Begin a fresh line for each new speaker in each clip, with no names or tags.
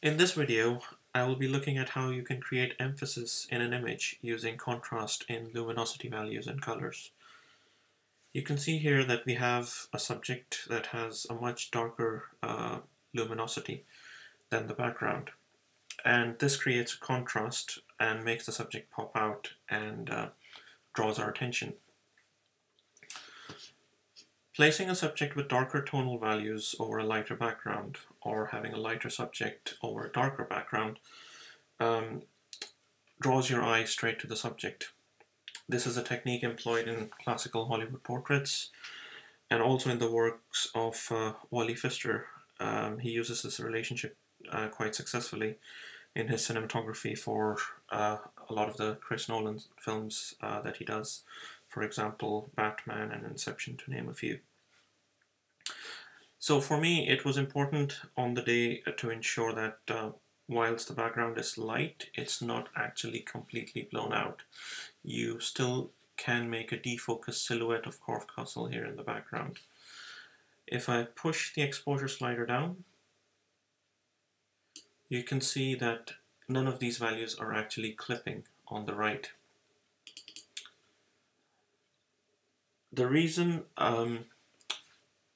In this video, I will be looking at how you can create emphasis in an image using contrast in luminosity values and colors. You can see here that we have a subject that has a much darker luminosity than the background. And this creates a contrast and makes the subject pop out and draws our attention. Placing a subject with darker tonal values over a lighter background, or having a lighter subject over a darker background, draws your eye straight to the subject. This is a technique employed in classical Hollywood portraits and also in the works of Wally Pfister. He uses this relationship quite successfully in his cinematography for a lot of the Chris Nolan films that he does. For example, Batman and Inception, to name a few. So for me, it was important on the day to ensure that whilst the background is light, it's not actually completely blown out. You still can make a defocused silhouette of Corfcastle here in the background. If I push the exposure slider down, you can see that none of these values are actually clipping on the right. The reason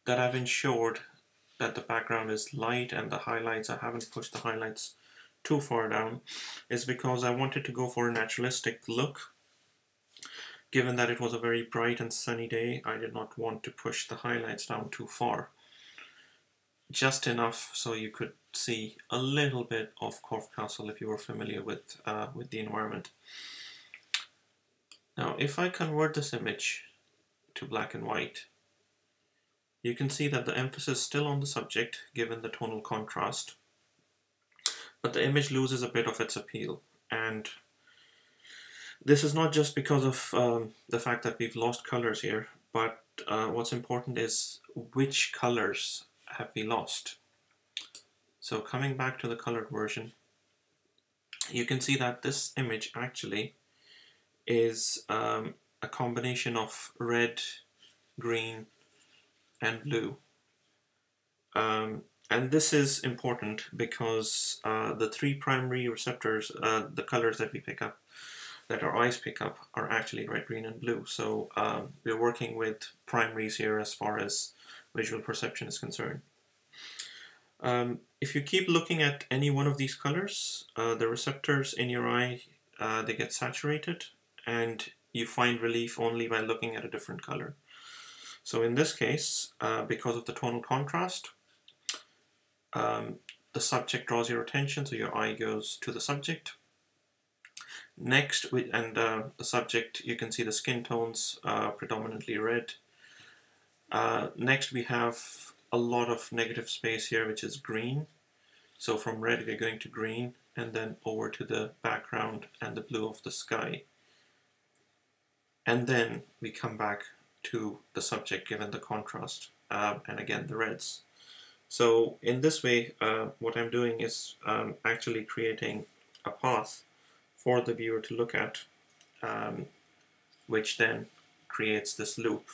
that I've ensured that the background is light and the highlights, I haven't pushed the highlights too far down, is because I wanted to go for a naturalistic look. Given that it was a very bright and sunny day, I did not want to push the highlights down too far. Just enough so you could see a little bit of Corfcastle if you were familiar with the environment. Now, if I convert this image to black and white, you can see that the emphasis is still on the subject given the tonal contrast, but the image loses a bit of its appeal. And this is not just because of the fact that we've lost colors here, but what's important is which colors have we lost. So coming back to the colored version, you can see that this image actually is a combination of red, green, and blue. And this is important because the three primary receptors, the colors that we pick up, that our eyes pick up, are actually red, green, and blue. So we're working with primaries here as far as visual perception is concerned. If you keep looking at any one of these colors, the receptors in your eye, they get saturated, and you find relief only by looking at a different color. So in this case, because of the tonal contrast, the subject draws your attention, so your eye goes to the subject. Next, the subject, you can see the skin tones predominantly red. Next, we have a lot of negative space here, which is green. So from red, we're going to green, and then over to the background and the blue of the sky. And then we come back to the subject given the contrast, and again the reds. So in this way, what I'm doing is actually creating a path for the viewer to look at, which then creates this loop.